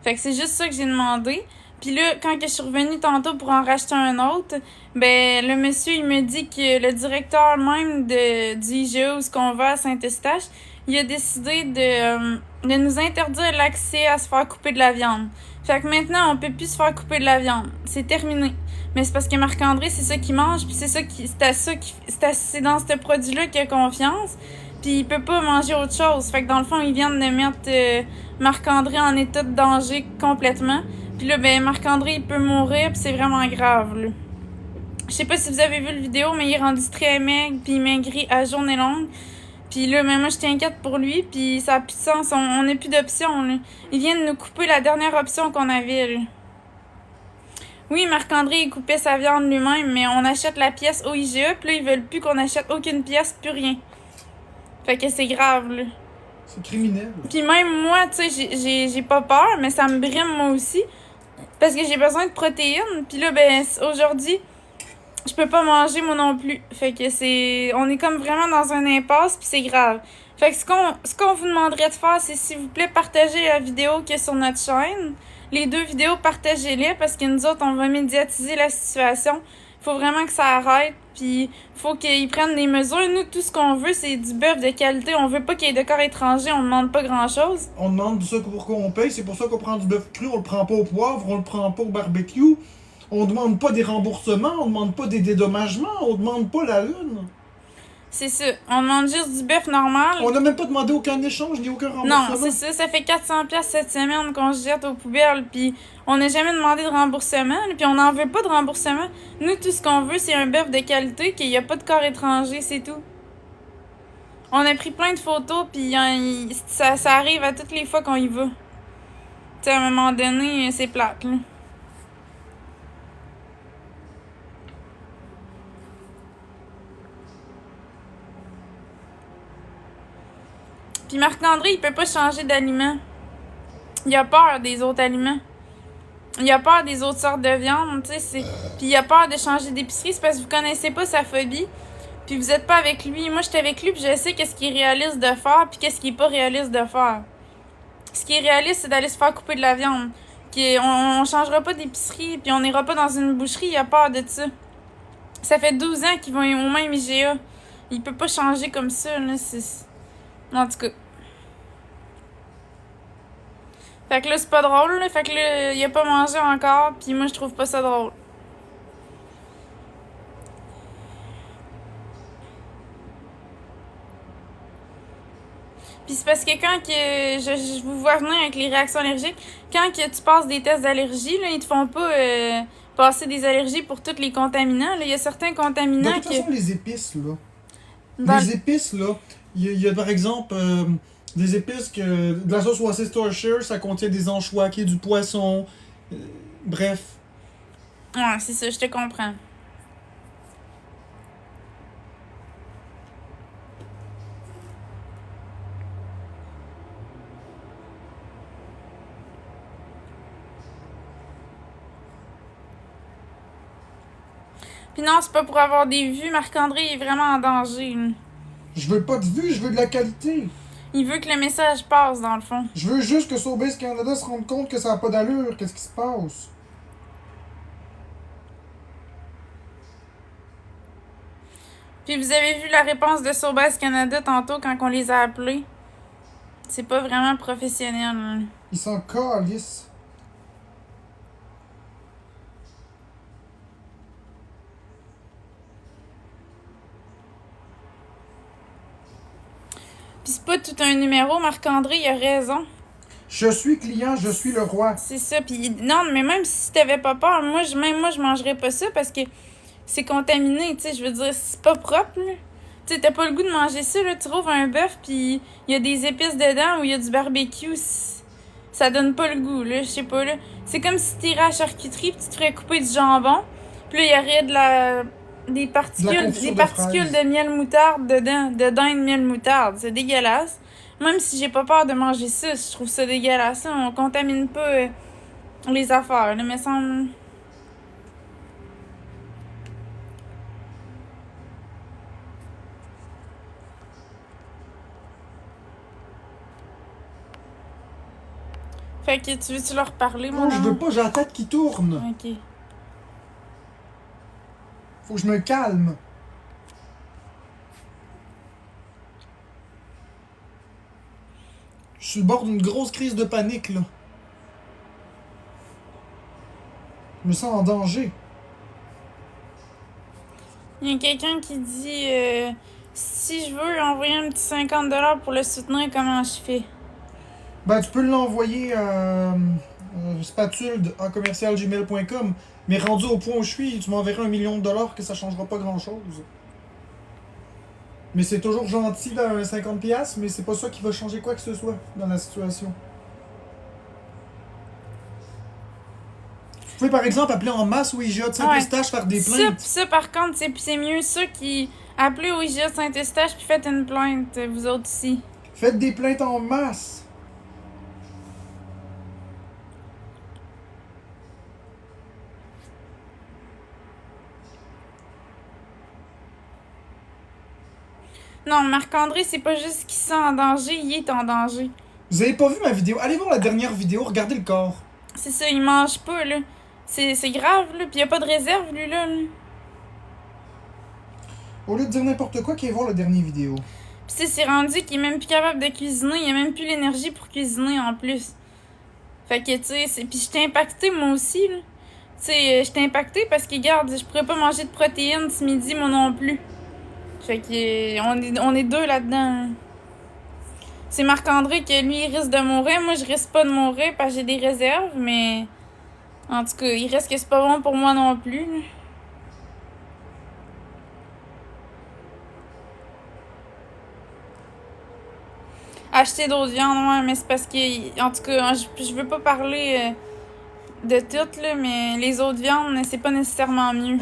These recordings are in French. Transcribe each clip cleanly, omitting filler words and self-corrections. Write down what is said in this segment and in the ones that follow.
Fait que c'est juste ça que j'ai demandé. Puis là, quand que je suis revenue tantôt pour en racheter un autre, ben le monsieur, il me dit que le directeur même du IGA où ce qu'on va à Saint-Eustache, il a décidé de nous interdire l'accès à se faire couper de la viande. Fait que maintenant, on peut plus se faire couper de la viande. C'est terminé. Mais c'est parce que Marc-André, c'est ça qu'il mange, puis c'est dans ce produit-là qu'il a confiance. Puis il peut pas manger autre chose. Fait que dans le fond, ils viennent de mettre Marc-André en état de danger complètement. Puis là, ben Marc-André, il peut mourir, puis c'est vraiment grave, là. Je sais pas si vous avez vu le vidéo, mais il est rendu très maigre, puis il maigrit à journée longue. Puis là, ben moi, je t'inquiète pour lui, puis ça a plus de sens. On n'a plus d'options, là. Ils viennent nous couper la dernière option qu'on avait, là. Oui, Marc-André, il coupait sa viande lui-même, mais on achète la pièce au IGA, puis là, ils veulent plus qu'on achète aucune pièce, plus rien. Fait que c'est grave, là. C'est criminel. Puis même moi, tu sais, j'ai pas peur, mais ça me brime moi aussi. Parce que j'ai besoin de protéines. Puis là, ben, aujourd'hui, je peux pas manger moi non plus. Fait que c'est... On est comme vraiment dans un impasse, puis c'est grave. Fait que ce qu'on vous demanderait de faire, c'est s'il vous plaît, partager la vidéo qui est sur notre chaîne. Les 2 vidéos, partagez-les, parce que nous autres, on va médiatiser la situation. Faut vraiment que ça arrête, puis faut qu'ils prennent des mesures. Nous, tout ce qu'on veut, c'est du bœuf de qualité. On veut pas qu'il y ait de corps étrangers, on demande pas grand-chose. On demande ça pour qu'on paye, c'est pour ça qu'on prend du bœuf cru, on le prend pas au poivre, on le prend pas au barbecue. On demande pas des remboursements, on demande pas des dédommagements, on demande pas la lune. C'est ça. On demande juste du bœuf normal. On n'a même pas demandé aucun échange ni aucun remboursement. Non, c'est ça. Ça fait 400$ cette semaine qu'on se jette aux poubelles, puis on n'a jamais demandé de remboursement, puis on n'en veut pas de remboursement. Nous, tout ce qu'on veut, c'est un bœuf de qualité, qu'il n'y a pas de corps étranger, c'est tout. On a pris plein de photos, puis ça arrive à toutes les fois qu'on y va. Tu sais, à un moment donné, c'est plate, là. Puis Marc-André, il peut pas changer d'aliment. Il a peur des autres aliments. Il a peur des autres sortes de viande, tu sais. Puis il a peur de changer d'épicerie, c'est parce que vous connaissez pas sa phobie. Puis vous êtes pas avec lui. Moi, j'étais avec lui, puis je sais qu'est-ce qui est réaliste de faire, puis qu'est-ce qui est pas réaliste de faire. Ce qui est réaliste, c'est d'aller se faire couper de la viande. On changera pas d'épicerie, puis on ira pas dans une boucherie, il a peur de ça. Ça fait 12 ans qu'ils vont au même IGA. Il peut pas changer comme ça, là. En tout cas. Fait que là, c'est pas drôle, là. Fait que là, il a pas mangé encore, puis moi, je trouve pas ça drôle. Puis c'est parce que quand que je vous vois venir avec les réactions allergiques, quand que tu passes des tests d'allergie, là, ils te font pas passer des allergies pour tous les contaminants. Là. Il y a certains contaminants De toute façon, les épices, là. Dans Les épices, là. Il y a par exemple des épices que. De la sauce Worcestershire, ça contient des anchois, qui est du poisson. Bref. Ouais, c'est ça, je te comprends. Puis non, c'est pas pour avoir des vues. Marc-André est vraiment en danger. Là. Je veux pas de vue, je veux de la qualité. Il veut que le message passe, dans le fond. Je veux juste que Sobeys Canada se rende compte que ça n'a pas d'allure. Qu'est-ce qui se passe? Puis vous avez vu la réponse de Sobeys Canada tantôt quand on les a appelés. C'est pas vraiment professionnel. Là. Ils s'en calissent. Puis c'est pas tout un numéro, Marc-André, il a raison. Je suis client, je suis le roi. C'est ça. Puis non, mais même si t'avais pas peur, même moi, je mangerais pas ça parce que c'est contaminé, tu sais. Je veux dire, c'est pas propre, là. Tu sais, t'as pas le goût de manger ça, là. Tu trouves un bœuf, puis il y a des épices dedans ou il y a du barbecue. Ça donne pas le goût, là. Je sais pas, là. C'est comme si t'irais à la charcuterie, puis tu te ferais couper du jambon. Puis là, il y aurait des particules de miel moutarde dedans, de dinde miel moutarde. C'est dégueulasse. Même si j'ai pas peur de manger ça, je trouve ça dégueulasse. On contamine pas les affaires, là, mais semble. Fait que tu veux-tu leur parler, mon Non, je veux amour? pas, j'ai la tête qui tourne. Ok. Faut que je me calme. Je suis au bord d'une grosse crise de panique, là. Je me sens en danger. Il y a quelqu'un qui dit si je veux envoyer un petit 50$ pour le soutenir, comment je fais? Ben, tu peux l'envoyer à spatule@commercialgmail.com. Mais rendu au point où je suis, tu m'enverras $1 million que ça changera pas grand-chose. Mais c'est toujours gentil d'un 50$, mais c'est pas ça qui va changer quoi que ce soit dans la situation. Vous pouvez par exemple appeler en masse au IGA de Saint-Eustache, faire des plaintes. Ça, par contre, c'est mieux ça qui appelez au IGA de Saint-Eustache puis faites une plainte, vous autres aussi. Faites des plaintes en masse. Non, Marc-André, c'est pas juste qu'il se sent en danger, il est en danger. Vous avez pas vu ma vidéo? Allez voir la dernière vidéo, regardez le corps. C'est ça, il mange pas, là. C'est grave, là. Puis y a pas de réserve, lui, là. Au lieu de dire n'importe quoi, qu'allez voir la dernière vidéo. Pis c'est rendu qu'il est même plus capable de cuisiner. Il a même plus l'énergie pour cuisiner, en plus. Fait que, tu sais, pis j'étais impactée, moi aussi, là. Tu sais, j'étais impactée parce que, regarde, je pourrais pas manger de protéines ce midi, moi non plus. Fait que, on est deux là-dedans, là. C'est Marc-André que lui, il risque de mourir. Moi, je risque pas de mourir parce que j'ai des réserves, mais... En tout cas, il reste que c'est pas bon pour moi non plus, là. Acheter d'autres viandes, ouais, mais c'est parce que... En tout cas, je veux pas parler de tout, là, mais les autres viandes, c'est pas nécessairement mieux.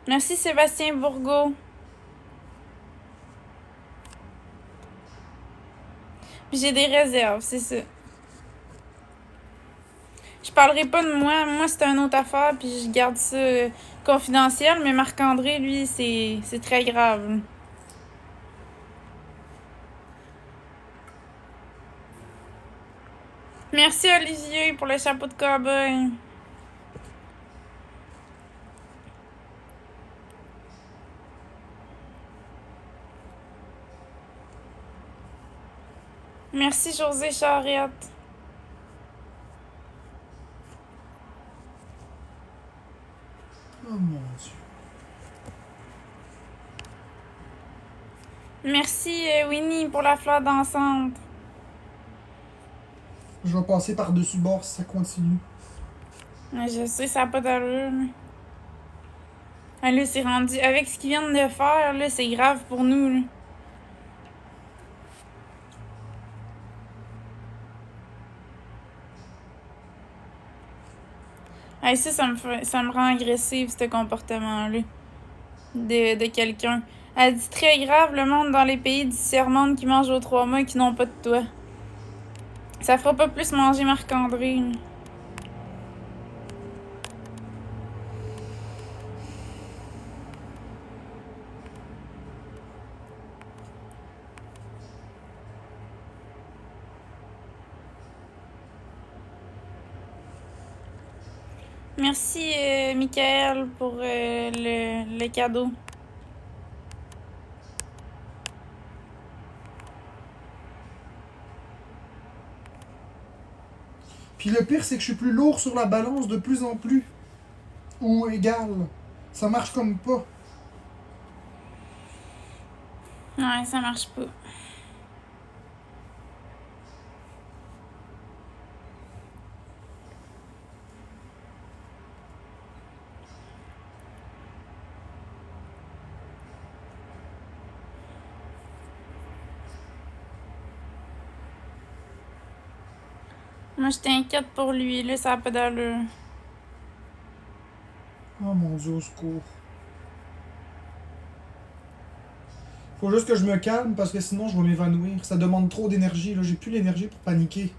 Merci, Sébastien Bourgault. Puis j'ai des réserves, c'est ça. Je parlerai pas de moi. Moi, c'est une autre affaire, puis je garde ça confidentiel. Mais Marc-André, lui, c'est très grave. Merci, Olivier, pour le chapeau de cow-boy. Merci, José Charrette. Oh mon Dieu. Merci, Winnie, pour la fleur dansante. Je vais passer par-dessus bord si ça continue. Mais je sais, ça n'a pas d'allure. Ah, là, c'est rendu... Avec ce qu'ils viennent de faire, là, c'est grave pour nous, là. Hey, ça me rend agressive, ce comportement-là. De quelqu'un. Elle dit très grave le monde dans les pays du tiers-monde qui mangent aux 3 mois et qui n'ont pas de toit. Ça fera pas plus manger Marc-André. Merci, Michael, pour le cadeau. Puis le pire, c'est que je suis plus lourd sur la balance de plus en plus. Ou égal. Ça marche comme pas. Ouais, ça marche pas. Moi, je t'inquiète pour lui, là, ça a pas d'allure. Oh mon Dieu, au secours. Faut juste que je me calme parce que sinon je vais m'évanouir. Ça demande trop d'énergie, là. J'ai plus l'énergie pour paniquer.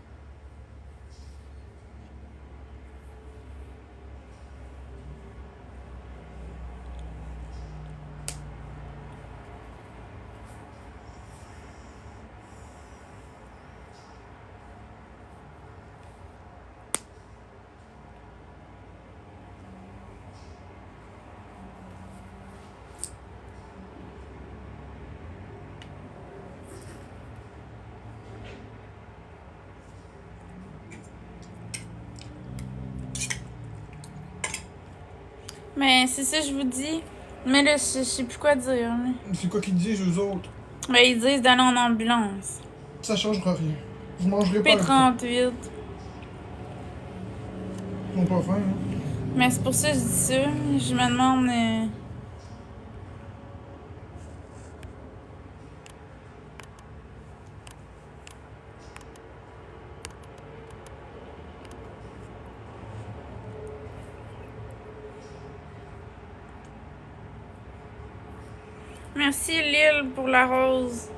Mais c'est ça, je vous dis. Mais là, je sais plus quoi dire. Là. C'est quoi qu'ils disent, eux autres? Ben, ils disent d'aller en ambulance. Ça changera rien. Je mangerai pas le pain. P38. Ils n'ont pas faim, hein? Mais c'est pour ça que je dis ça. Je me demande... Merci Lille pour la rose.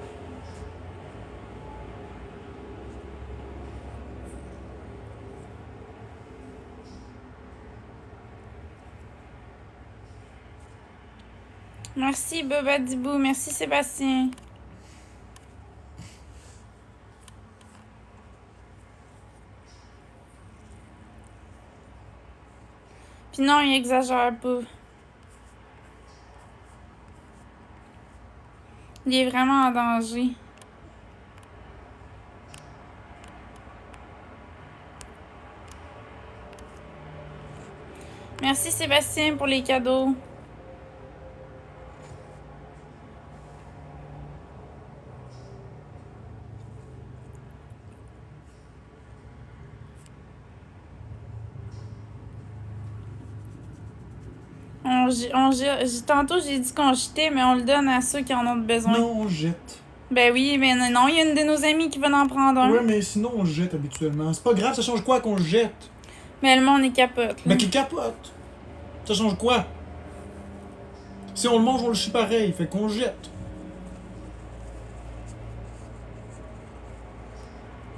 Merci Boba Dibou. Merci Sébastien. Puis non, il exagère pas. Il est vraiment en danger. Merci Sébastien pour les cadeaux. Tantôt, j'ai dit qu'on jetait, mais on le donne à ceux qui en ont besoin. Non, on jette. Ben oui, mais non, il y a une de nos amies qui va en prendre un. Ouais, mais sinon, on jette habituellement. C'est pas grave, ça change quoi qu'on jette? Mais le monde est capote. Là. Mais qui capote? Ça change quoi? Si on le mange, on le chie pareil, fait qu'on jette.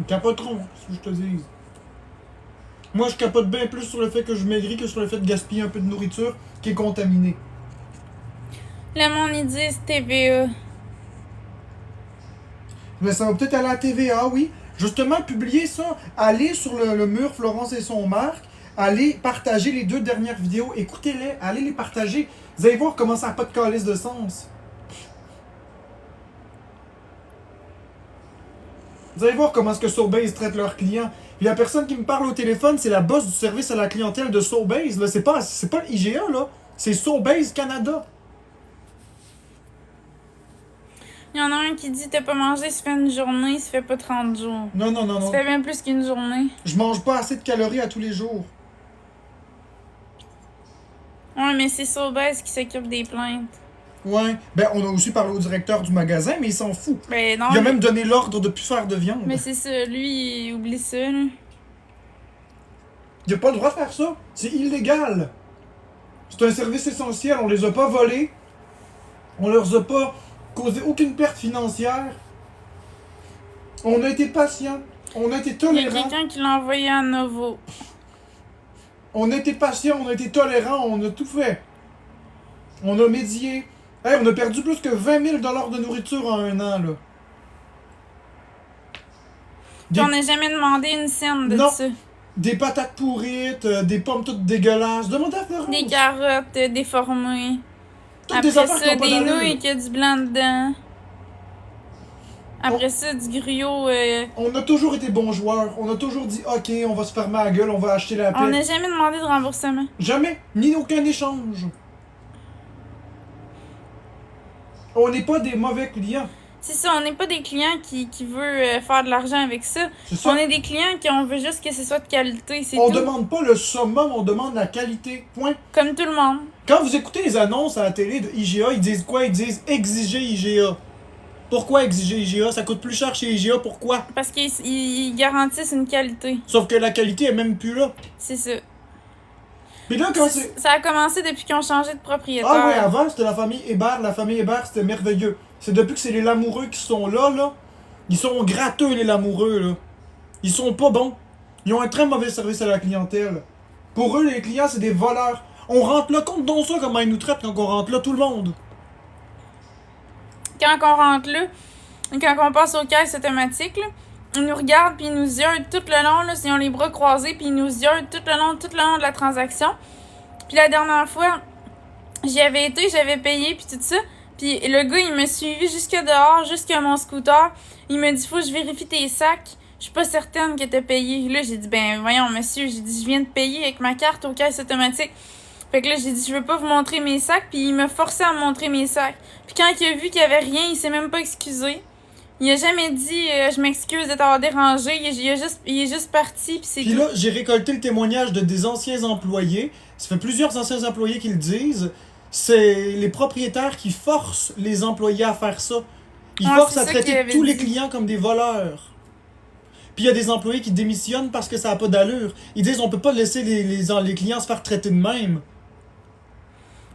Ils capoteront, c'est ce que je te dis. Moi, je capote bien plus sur le fait que je maigris que sur le fait de gaspiller un peu de nourriture qui est contaminée. Le monde, ils disent TVA. Mais ça va peut-être aller à la TVA, oui. Justement, publier ça, aller sur le mur Florence et son Marc, allez partager les 2 dernières vidéos, écoutez-les, allez les partager. Vous allez voir comment ça n'a pas de calice de sens. Vous allez voir comment est-ce que Sobeys traite leurs clients. Puis la personne qui me parle au téléphone, c'est la boss du service à la clientèle de Sobeys. Là, c'est pas le IGA, là. C'est Sobeys Canada. Il y en a un qui dit t'as pas mangé, ça fait une journée, ça fait pas 30 jours. Non, non, non, non. Ça fait bien plus qu'une journée. Je mange pas assez de calories à tous les jours. Ouais, mais c'est Sobeys qui s'occupe des plaintes. Ouais. Ben, on a aussi parlé au directeur du magasin, mais il s'en fout. Ben non. Il a même donné l'ordre de plus faire de viande. Mais c'est ça, lui, il oublie ça, là. Il a pas le droit de faire ça. C'est illégal. C'est un service essentiel. On les a pas volés. On leur a pas causé aucune perte financière. On a été patient. On a été Il y a tolérant. quelqu'un qui l'a envoyé à Novo. On a été patient, on a été tolérant, on a tout fait. On a médié. Hey, on a perdu plus que 20 000 $ de nourriture en 1 an, là. Puis on n'a jamais demandé une scène de Non. ça. Des patates pourrites, des pommes toutes dégueulasses. Demandez à Florence. Des carottes déformées. Toutes Après des affaires qui ça, ont pas des d'allure. nouilles qui a du blanc dedans. Après ça, du griot. On a toujours été bons joueurs. On a toujours dit, OK, on va se fermer la gueule, on va acheter la paix. On n'a jamais demandé de remboursement. Jamais. Ni aucun échange. On n'est pas des mauvais clients. C'est ça, on n'est pas des clients qui veulent faire de l'argent avec ça. C'est ça. On est des clients qui on veut juste que ce soit de qualité, c'est On tout. demande pas le summum, on demande la qualité. Point. Comme tout le monde. Quand vous écoutez les annonces à la télé de IGA, ils disent quoi? Ils disent exiger IGA. Pourquoi exiger IGA? Ça coûte plus cher chez IGA, pourquoi? Parce qu'ils garantissent une qualité. Sauf que la qualité est même plus là. C'est ça. Puis là, quand c'est... Ça a commencé depuis qu'ils ont changé de propriétaire. Ah ouais, avant, c'était la famille Hébert. La famille Hébert, c'était merveilleux. C'est depuis que c'est les lamoureux qui sont là, là. Ils sont gratteux, les lamoureux, là. Ils sont pas bons. Ils ont un très mauvais service à la clientèle. Pour eux, les clients, c'est des voleurs. On rentre là, compte donc ça, comment ils nous traitent quand on rentre là, tout le monde. Quand on rentre là, quand on passe aux caisses automatiques, là, ils nous regardent puis ils nous ziotent tout le long, là, ils ont les bras croisés puis ils nous ziotent tout le long de la transaction. Puis la dernière fois, j'y avais été, j'avais payé puis tout ça. Puis le gars, il m'a suivi jusque dehors, jusqu'à mon scooter. Il m'a dit, faut que je vérifie tes sacs. Je suis pas certaine que t'as payé. Là, j'ai dit, ben voyons, monsieur, j'ai dit, je viens de payer avec ma carte aux caisses automatiques. Fait que là, j'ai dit, je veux pas vous montrer mes sacs, puis il m'a forcé à me montrer mes sacs. Puis quand il a vu qu'il y avait rien, il s'est même pas excusé. Il a jamais dit, je m'excuse de t'avoir dérangé. Il est juste parti, puis c'est Puis tout. là, j'ai récolté le témoignage de des anciens employés. Ça fait plusieurs anciens employés qui le disent. C'est les propriétaires qui forcent les employés à faire ça. Ils Ouais, forcent c'est à ça qu'il traiter avait tous les dit. clients comme des voleurs. Puis il y a des employés qui démissionnent parce que ça n'a pas d'allure. Ils disent on peut pas laisser les clients se faire traiter de même.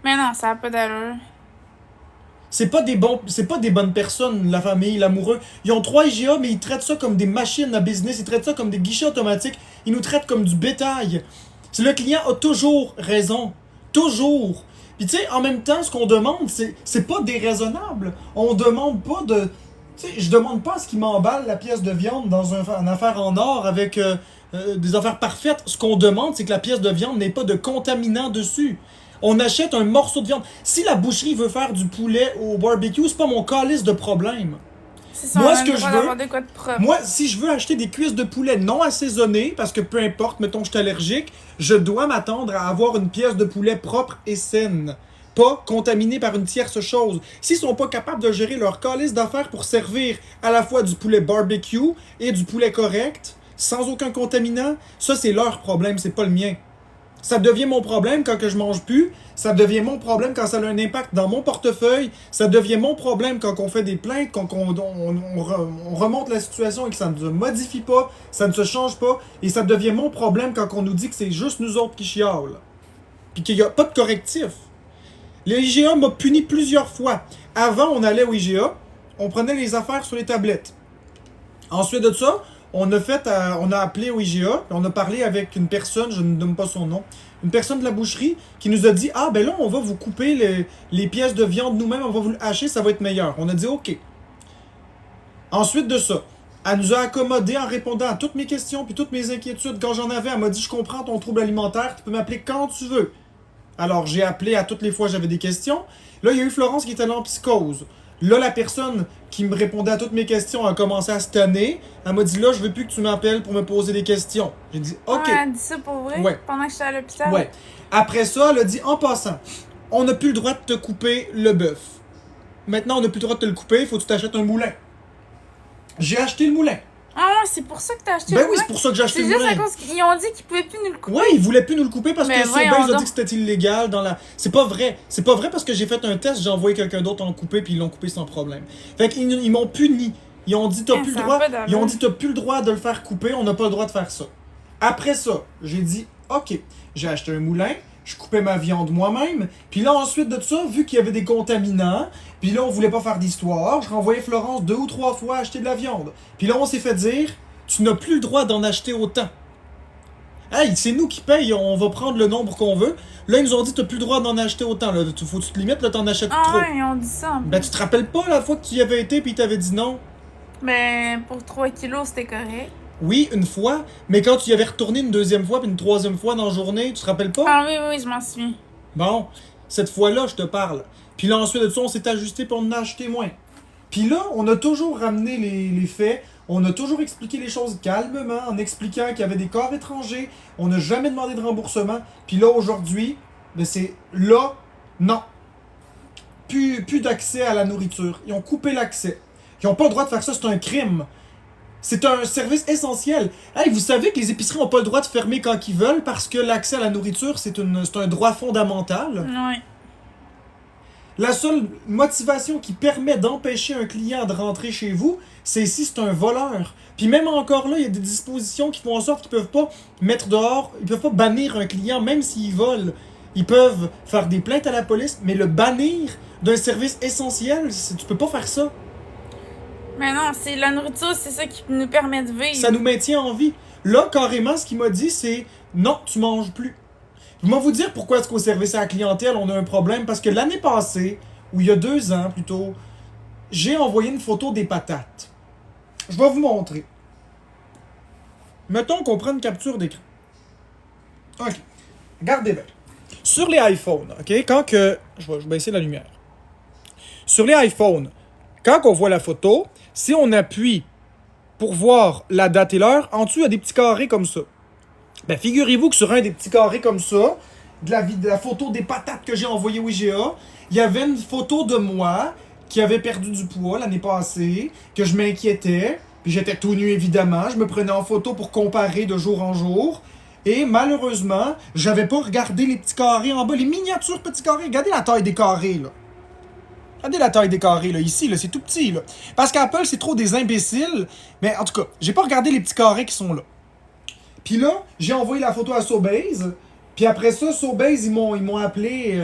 Mais non, ça a pas d'allure. C'est pas des bonnes personnes, la famille, l'amoureux. Ils ont 3 IGA, mais ils traitent ça comme des machines à business. Ils traitent ça comme des guichets automatiques. Ils nous traitent comme du bétail. Le client a toujours raison. Toujours. Puis tu sais, en même temps, ce qu'on demande, c'est pas déraisonnable. On demande pas de... Tu sais, je demande pas à ce qu'il m'emballe la pièce de viande dans une affaire en or avec des affaires parfaites. Ce qu'on demande, c'est que la pièce de viande n'ait pas de contaminant dessus. On achète un morceau de viande. Si la boucherie veut faire du poulet au barbecue, c'est pas mon calice de problème. C'est ça, Moi, on a ce le que droit je veux- d'avoir de quoi de propre. Moi, si je veux acheter des cuisses de poulet non assaisonnées, parce que peu importe, mettons que je suis allergique, je dois m'attendre à avoir une pièce de poulet propre et saine. Pas contaminée par une tierce chose. S'ils sont pas capables de gérer leur calice d'affaires pour servir à la fois du poulet barbecue et du poulet correct, sans aucun contaminant, ça c'est leur problème, c'est pas le mien. Ça devient mon problème quand que je mange plus. Ça devient mon problème quand ça a un impact dans mon portefeuille. Ça devient mon problème quand on fait des plaintes, quand on remonte la situation et que ça ne se modifie pas, ça ne se change pas. Et ça devient mon problème quand on nous dit que c'est juste nous autres qui chialent. Puis qu'il n'y a pas de correctif. Le IGA m'a puni plusieurs fois. Avant, on allait au IGA, on prenait les affaires sur les tablettes. Ensuite de ça, on a appelé au IGA, on a parlé avec une personne, je ne nomme pas son nom, une personne de la boucherie qui nous a dit « Ah, ben là, on va vous couper les pièces de viande nous-mêmes, on va vous le hacher, ça va être meilleur. » On a dit « OK. » Ensuite de ça, elle nous a accommodé en répondant à toutes mes questions puis toutes mes inquiétudes. Quand j'en avais, elle m'a dit « Je comprends ton trouble alimentaire, tu peux m'appeler quand tu veux. » Alors, j'ai appelé à toutes les fois que j'avais des questions. Là, il y a eu Florence qui était là en psychose. Là, la personne qui me répondait à toutes mes questions a commencé à se tanner. Elle m'a dit, là, je veux plus que tu m'appelles pour me poser des questions. J'ai dit, OK. Ouais, elle a dit ça pour vrai? Ouais. Pendant que j'étais à l'hôpital? Ouais. Après ça, elle a dit, en passant, on n'a plus le droit de te couper le bœuf. Maintenant, on n'a plus le droit de te le couper, il faut que tu t'achètes un moulin. J'ai acheté le moulin. Ah ouais, c'est pour ça que t'as acheté Ben le oui, moulin? c'est pour ça que j'ai acheté C'est le juste moulin. à cause qu'ils ont dit qu'ils pouvaient plus nous le couper. Ouais, ils voulaient plus nous le couper parce Mais que voyons Sobeys a donc. dit que c'était illégal dans la... C'est pas vrai. C'est pas vrai parce que j'ai fait un test, j'ai envoyé quelqu'un d'autre en couper puis ils l'ont coupé sans problème. Fait qu'ils ils m'ont puni. Ils ont dit t'as plus le Ça a droit. pas d'allure. Ils ont dit t'as plus le droit de le faire couper, on n'a pas le droit de faire ça. Après ça, j'ai dit OK, j'ai acheté un moulin, je coupais ma viande moi-même, puis là ensuite de ça, vu qu'il y avait des contaminants, puis là on voulait pas faire d'histoire, je renvoyais Florence 2 ou 3 fois acheter de la viande. Puis là on s'est fait dire tu n'as plus le droit d'en acheter autant. Hey, c'est nous qui payons, on va prendre le nombre qu'on veut. Là, ils nous ont dit, t'as plus le droit d'en acheter autant. Là. Faut que tu te limites, là, t'en achètes Ah trop. ouais, ils ont dit ça. En plus. Ben, tu te rappelles pas la fois que tu y avais été puis ils t'avaient dit non? Ben, pour 3 kilos, c'était correct. Oui, une fois, mais quand tu y avais retourné une deuxième fois puis une troisième fois dans la journée, tu te rappelles pas? Ah oui, oui, je m'en souviens. Bon, cette fois-là, je te parle. Puis là, ensuite de ça, on s'est ajusté puis on en a acheté moins. Puis là, on a toujours ramené les faits. On a toujours expliqué les choses calmement, en expliquant qu'il y avait des corps étrangers. On n'a jamais demandé de remboursement. Puis là, aujourd'hui, ben c'est là, non. Plus d'accès à la nourriture. Ils ont coupé l'accès. Ils n'ont pas le droit de faire ça, c'est un crime. C'est un service essentiel. Hey, vous savez que les épiceries n'ont pas le droit de fermer quand ils veulent parce que l'accès à la nourriture, c'est un droit fondamental. Ouais. La seule motivation qui permet d'empêcher un client de rentrer chez vous, c'est si c'est un voleur. Puis même encore là, il y a des dispositions qui font en sorte qu'ils peuvent pas mettre dehors, ils peuvent pas bannir un client même s'il vole. Ils peuvent faire des plaintes à la police, mais le bannir d'un service essentiel, tu peux pas faire ça. Mais non, c'est la nourriture, c'est ça qui nous permet de vivre. Ça nous maintient en vie. Là, carrément, ce qu'il m'a dit, c'est non, tu manges plus. Je vais vous dire pourquoi est-ce qu'au service à la clientèle, on a un problème. Parce que l'année passée, ou il y a 2 ans plutôt, j'ai envoyé une photo des patates. Je vais vous montrer. Mettons qu'on prenne une capture d'écran. OK. Regardez bien. Sur les iPhones, OK, quand que... Je vais baisser la lumière. Sur les iPhones, quand on voit la photo, si on appuie pour voir la date et l'heure, en dessous, il y a des petits carrés comme ça. Ben, figurez-vous que sur un des petits carrés comme ça, de la photo des patates que j'ai envoyées au IGA. Il y avait une photo de moi qui avait perdu du poids l'année passée, que je m'inquiétais. Puis j'étais tout nu, évidemment. Je me prenais en photo pour comparer de jour en jour. Et malheureusement, j'avais pas regardé les petits carrés en bas, les miniatures petits carrés. Regardez la taille des carrés, là. Regardez la taille des carrés, là. Ici, là, c'est tout petit, là. Parce qu'Apple, c'est trop des imbéciles. Mais en tout cas, j'ai pas regardé les petits carrés qui sont là. Puis là, j'ai envoyé la photo à Sobase. Puis après ça, Sobase, ils m'ont appelé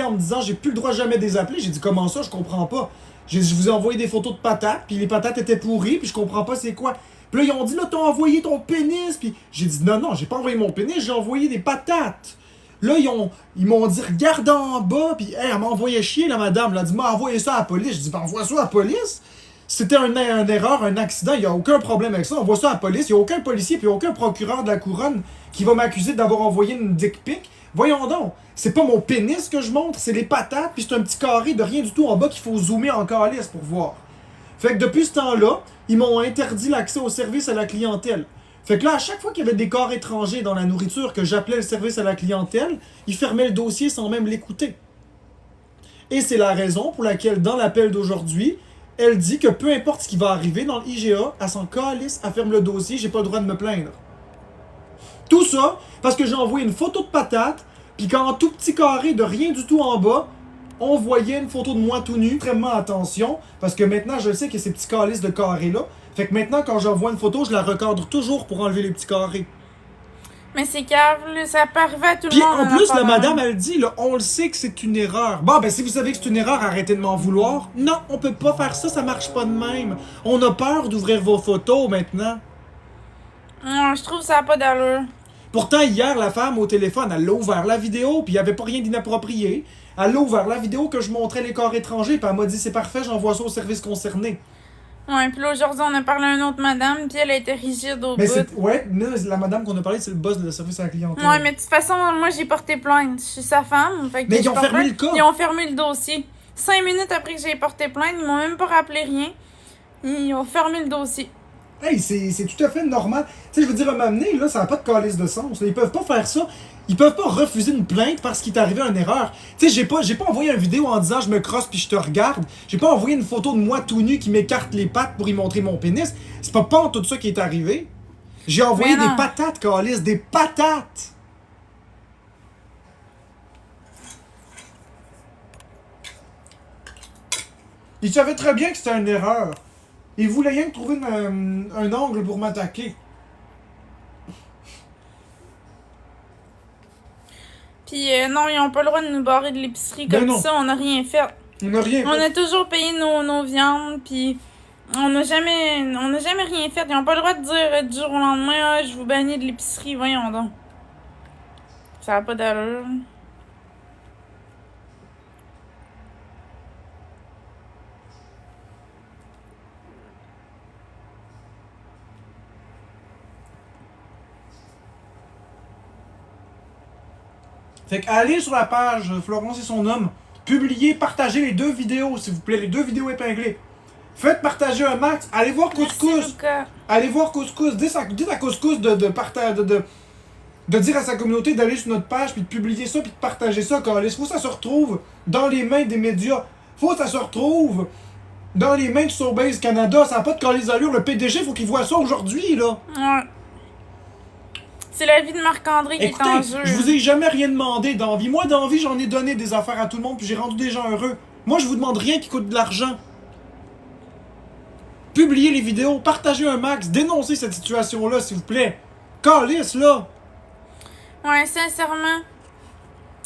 en me disant j'ai plus le droit jamais de les appeler. J'ai dit comment ça, je comprends pas. J'ai dit je vous ai envoyé des photos de patates, puis les patates étaient pourries, puis je comprends pas c'est quoi. Puis là, ils ont dit là, t'as envoyé ton pénis. Puis j'ai dit non, j'ai pas envoyé mon pénis, j'ai envoyé des patates. Là, ils m'ont dit regarde en bas, puis hey, elle m'a envoyé chier, la madame. Elle a dit m'a envoyé ça à la police. Je dis ben, envoie ça à la police. C'était une erreur, un accident, il n'y a aucun problème avec ça. On voit ça à la police, il n'y a aucun policier puis aucun procureur de la couronne qui va m'accuser d'avoir envoyé une dick pic. Voyons donc, c'est pas mon pénis que je montre, c'est les patates, puis c'est un petit carré de rien du tout en bas qu'il faut zoomer en calice pour voir. Fait que depuis ce temps-là, ils m'ont interdit l'accès au service à la clientèle. Fait que là, à chaque fois qu'il y avait des corps étrangers dans la nourriture que j'appelais le service à la clientèle, ils fermaient le dossier sans même l'écouter. Et c'est la raison pour laquelle, dans l'appel d'aujourd'hui, elle dit que peu importe ce qui va arriver dans l'IGA, elle s'en calisse, elle ferme le dossier, j'ai pas le droit de me plaindre. Tout ça parce que j'ai envoyé une photo de patate, puis qu'en tout petit carré de rien du tout en bas, on voyait une photo de moi tout nu. Extrêmement attention, parce que maintenant je sais qu'il y a ces petits calices de carrés-là. Fait que maintenant, quand j'envoie une photo, je la recadre toujours pour enlever les petits carrés. Mais c'est cave, là, ça parvait à tout le Puis monde. en plus, la madame, elle dit, là, on le sait que c'est une erreur. Bon, ben si vous savez que c'est une erreur, arrêtez de m'en vouloir. Non, on peut pas faire ça, ça marche pas de même. On a peur d'ouvrir vos photos maintenant. Non, je trouve ça n'a pas d'allure. Pourtant, hier, la femme au téléphone, elle a ouvert la vidéo, puis il n'y avait pas rien d'inapproprié. Elle a ouvert la vidéo que je montrais les corps étrangers, puis elle m'a dit, c'est parfait, j'envoie ça au service concerné. Ouais, puis là, aujourd'hui, on a parlé à une autre madame, puis elle a été rigide au Mais bout. ouais, la madame qu'on a parlé, c'est le boss de le service à la clientèle. Ouais, mais de toute façon, moi, j'ai porté plainte. Je suis sa femme. Fait que Mais ils ont fermé le cas. Ils ont fermé le dossier. 5 minutes après que j'ai porté plainte, ils m'ont même pas rappelé rien. Ils ont fermé le dossier. Hey, c'est tout à fait normal. Tu sais, je veux dire, à m'amener, là, ça n'a pas de calice de sens. Ils peuvent pas faire ça. Ils peuvent pas refuser une plainte parce qu'il t'est arrivé une erreur. Tu sais, j'ai pas envoyé une vidéo en disant je me crosse puis je te regarde. J'ai pas envoyé une photo de moi tout nu qui m'écarte les pattes pour y montrer mon pénis. C'est pas tout ça qui est arrivé. J'ai envoyé des patates, calice, des patates. Ils savaient très bien que c'était une erreur. Ils voulaient rien que trouver un angle pour m'attaquer. Puis non, ils ont pas le droit de nous barrer de l'épicerie Ben comme non. ça, on n'a rien fait. On n'a rien fait. On a toujours payé nos viandes, puis on n'a jamais rien fait. Ils ont pas le droit de dire du jour au lendemain, ah, je vous bannis de l'épicerie, voyons donc. Ça n'a pas d'allure. Fait que allez sur la page Florence et son homme, publiez, partagez les 2 vidéos, s'il vous plaît, les 2 vidéos épinglées. Faites partager un max, allez voir Couscous. Allez voir Couscous, dites à Couscous de dire à sa communauté d'aller sur notre page, puis de publier ça, puis de partager ça, car il faut que ça se retrouve dans les mains des médias. Faut que ça se retrouve dans les mains de Sobase Canada. Ça n'a pas de calice d'allure, le PDG, faut qu'il voit ça aujourd'hui, là. Ouais. C'est la vie de Marc-André qui est en jeu. Je vous ai jamais rien demandé dans la vie. Moi, dans la vie, j'en ai donné des affaires à tout le monde, puis j'ai rendu des gens heureux. Moi, je vous demande rien qui coûte de l'argent. Publiez les vidéos, partagez un max, dénoncez cette situation-là, s'il vous plaît. Calice, là. Ouais, sincèrement.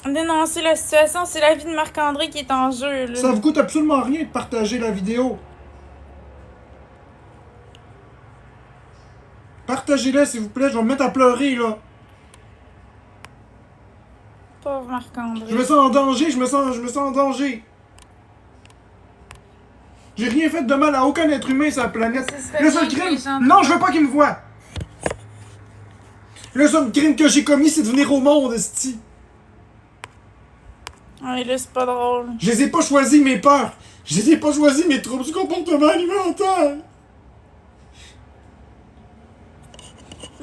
Dénoncer la situation, c'est la vie de Marc-André qui est en jeu, là. Ça vous coûte absolument rien de partager la vidéo. Partagez-la, s'il vous plaît, je vais me mettre à pleurer, là. Pauvre Marc-André. Je me sens en danger, je me sens en danger. J'ai rien fait de mal à aucun être humain sur la planète. Le seul crime... Non, je veux pas qu'il me voie. Le seul crime que j'ai commis, c'est de venir au monde, esti. Ouais, là, c'est pas drôle. Je les ai pas choisi, mes peurs. Je les ai pas choisi, mes troubles du comportement alimentaire.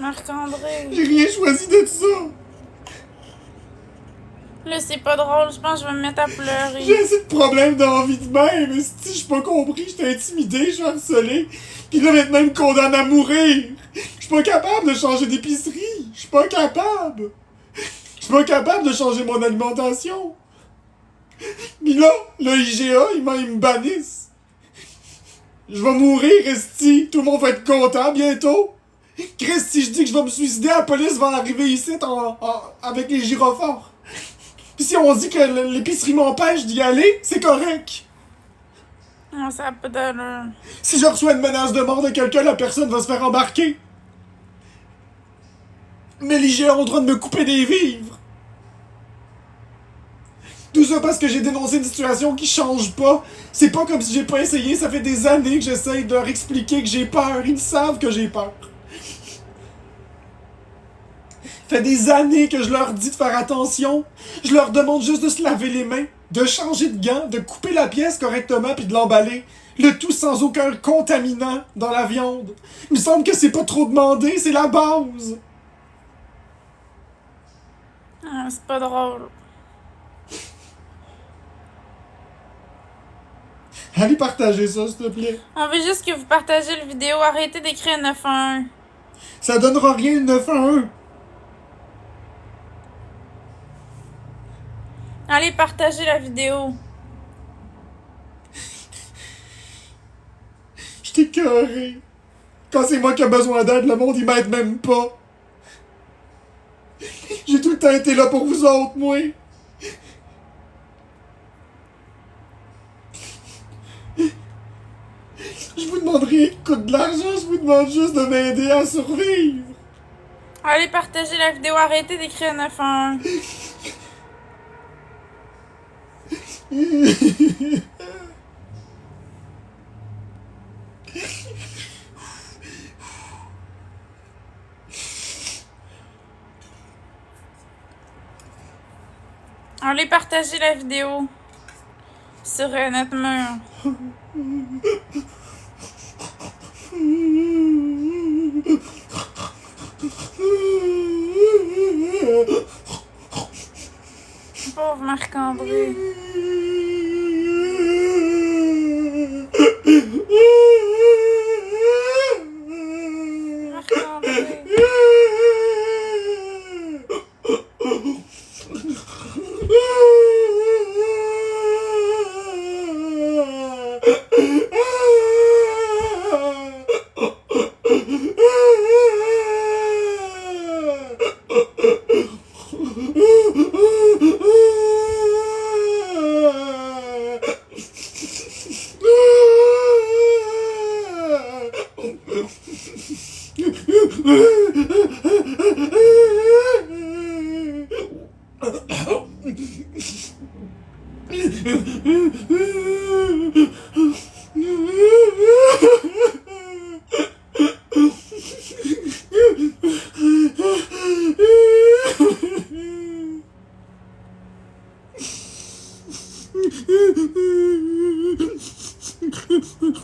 Marc-André. J'ai rien choisi de ça. Là, c'est pas drôle. Je pense que je vais me mettre à pleurer. J'ai assez de problèmes d'envie de même. Si j'ai pas compris, j'étais intimidé, je suis harcelé. Pis là, maintenant, ils me condamnent à mourir. Je suis pas capable de changer d'épicerie. Je suis pas capable. Je suis pas capable de changer mon alimentation. Pis là, le IGA, ils me bannissent. Je vais mourir, esti. Tout le monde va être content bientôt. Chris, si je dis que je vais me suicider, la police va arriver ici avec les gyrophares. Pis si on dit que l'épicerie m'empêche d'y aller, c'est correct. Non, ça a pas d'allure. Si je reçois une menace de mort de quelqu'un, la personne va se faire embarquer. Mais les géants ont le droit de me couper des vivres. Tout ça parce que j'ai dénoncé une situation qui change pas. C'est pas comme si j'ai pas essayé, ça fait des années que j'essaye de leur expliquer que j'ai peur. Ils savent que j'ai peur. Ça fait des années que je leur dis de faire attention. Je leur demande juste de se laver les mains, de changer de gants, de couper la pièce correctement puis de l'emballer. Le tout sans aucun contaminant dans la viande. Il me semble que c'est pas trop demandé, c'est la base. Ah, c'est pas drôle. Allez partager ça, s'il te plaît. On veut juste que vous partagez la vidéo. Arrêtez d'écrire 911. Ça donnera rien le 911. Allez partager la vidéo. J'étais écœuré. Quand c'est moi qui ai besoin d'aide, le monde, il m'aide même pas. J'ai tout le temps été là pour vous autres, moi. Je vous demande rien qui coûte de l'argent, je vous demande juste de m'aider à survivre. Allez partager la vidéo. Arrêtez d'écrire 911. Allez partager la vidéo sur notre mur. Pauvre Marc-André. Marc-André.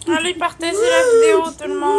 Allez partager la vidéo, tout le monde.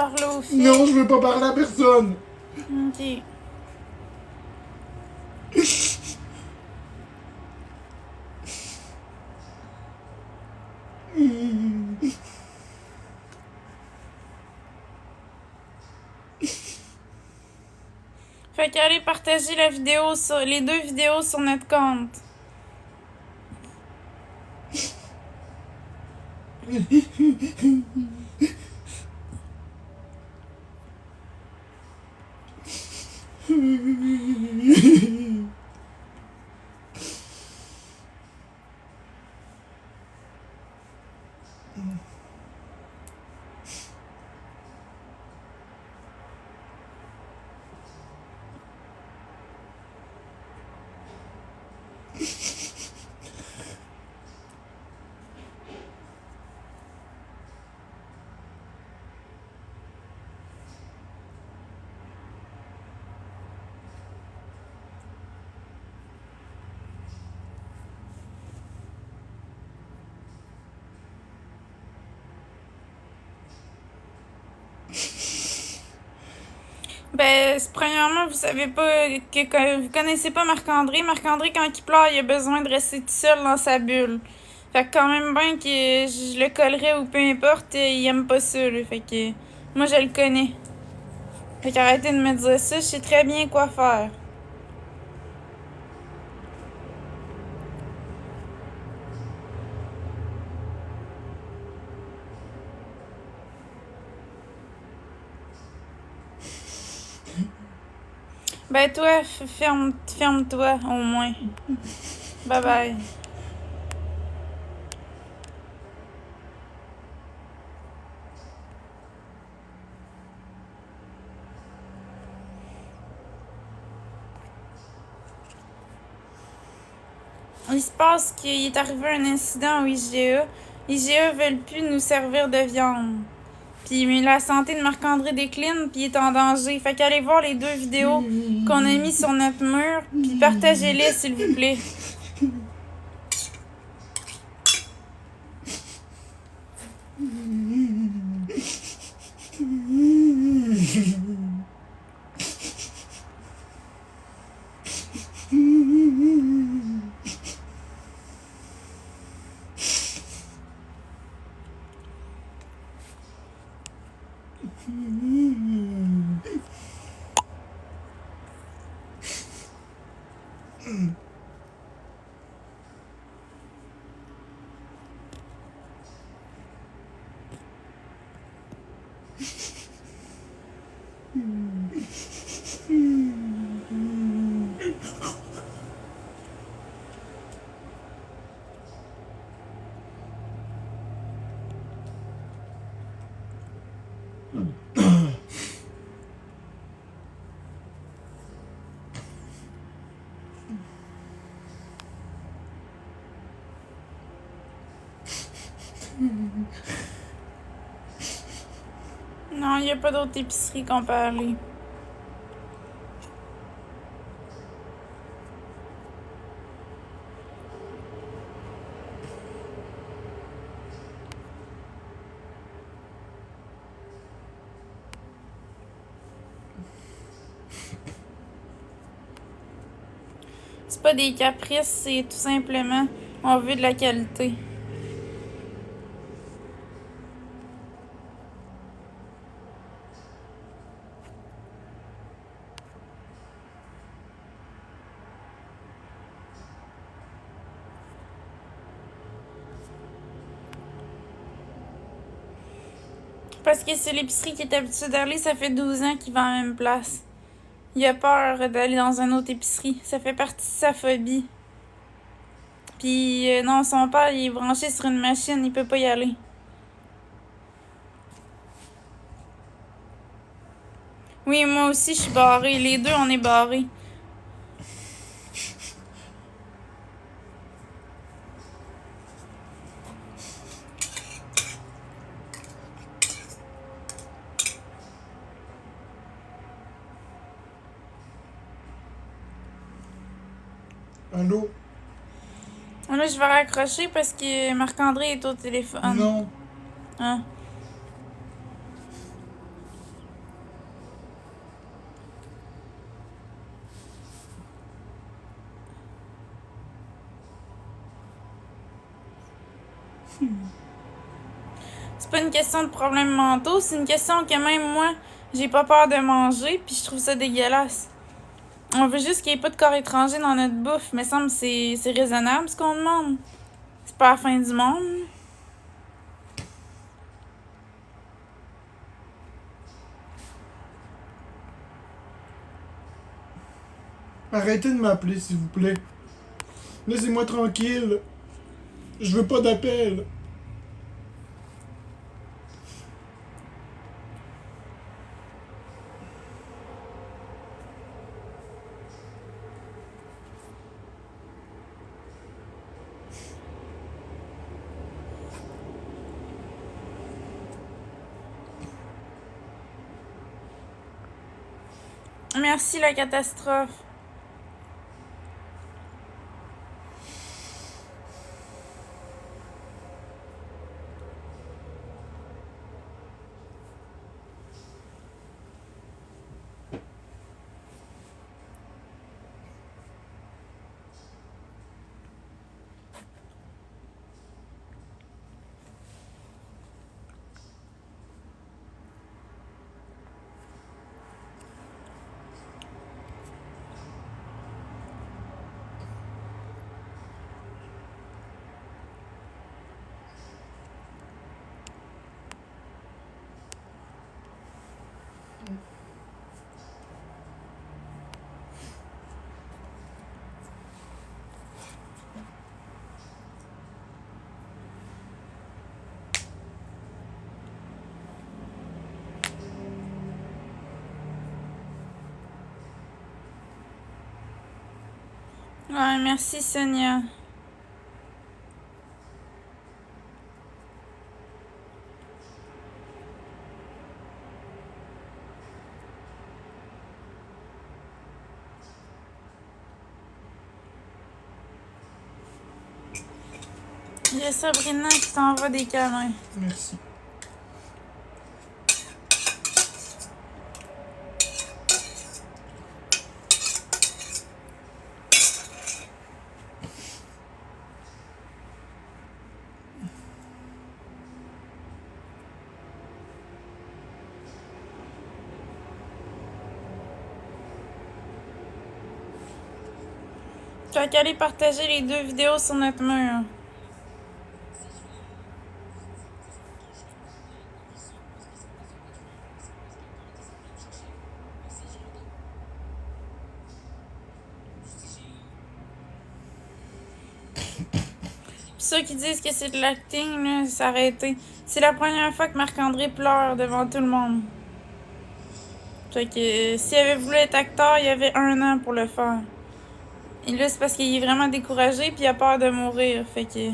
parler aux filles. Non, je veux pas parler à personne. Ok. Fait qu'allez partager la vidéo sur les 2 vidéos sur notre compte. Ben, premièrement, vous savez pas que vous connaissez pas Marc-André. Marc-André, quand il pleure, il a besoin de rester tout seul dans sa bulle. Fait que quand même bien que je le collerais ou peu importe, il aime pas ça, là. Fait que moi, je le connais. Fait qu'arrêtez de me dire ça, je sais très bien quoi faire. Ben toi, ferme-toi au moins. Bye bye. Il se passe qu'il est arrivé un incident au IGA. IGA veulent plus nous servir de viande. Puis la santé de Marc-André décline, puis il est en danger. Fait qu'allez voir les 2 vidéos qu'on a mis sur notre mur, puis partagez-les, s'il vous plaît. Non, il n'y a pas d'autre épicerie qu'on peut aller. C'est pas des caprices, c'est tout simplement, on veut de la qualité. Parce que c'est l'épicerie qui est habituée d'aller, ça fait 12 ans qu'il va à la même place. Il a peur d'aller dans une autre épicerie. Ça fait partie de sa phobie. Puis non, son père, il est branché sur une machine, il peut pas y aller. Oui, moi aussi, je suis barrée. Les 2, on est barrés. Allô? Là, je vais raccrocher parce que Marc-André est au téléphone. Non. Hein? C'est pas une question de problèmes mentaux, c'est une question que même moi, j'ai pas peur de manger, puis je trouve ça dégueulasse. On veut juste qu'il y ait pas de corps étranger dans notre bouffe, mais semble que c'est raisonnable ce qu'on demande. C'est pas la fin du monde. Arrêtez de m'appeler, s'il vous plaît. Laissez-moi tranquille. Je veux pas d'appel. Merci la catastrophe. Ouais, merci Sonia. Il y a Sabrina qui t'envoie des câlins. Merci. Tu as qu'à aller partager les 2 vidéos sur notre mur. Ceux qui disent que c'est de l'acting, là, c'est arrêté. C'est la première fois que Marc-André pleure devant tout le monde. Fait que s'il avait voulu être acteur, il y avait 1 an pour le faire. Et là, c'est parce qu'il est vraiment découragé puis il a peur de mourir. Fait que...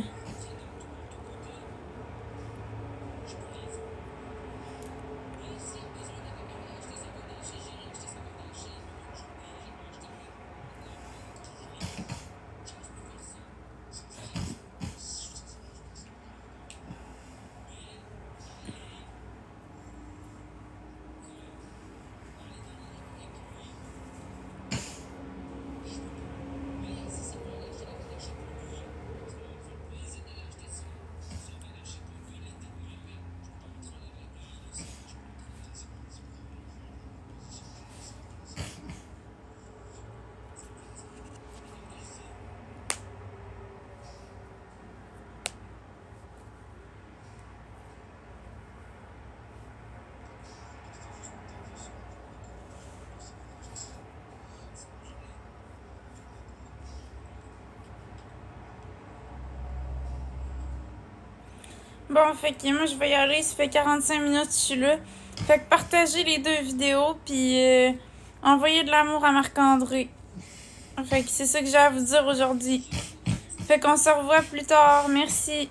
Bon, fait que moi, je vais y aller. Ça fait 45 minutes que je suis là. Fait que partagez les 2 vidéos, puis envoyez de l'amour à Marc-André. Fait que c'est ça que j'ai à vous dire aujourd'hui. Fait qu'on se revoit plus tard. Merci.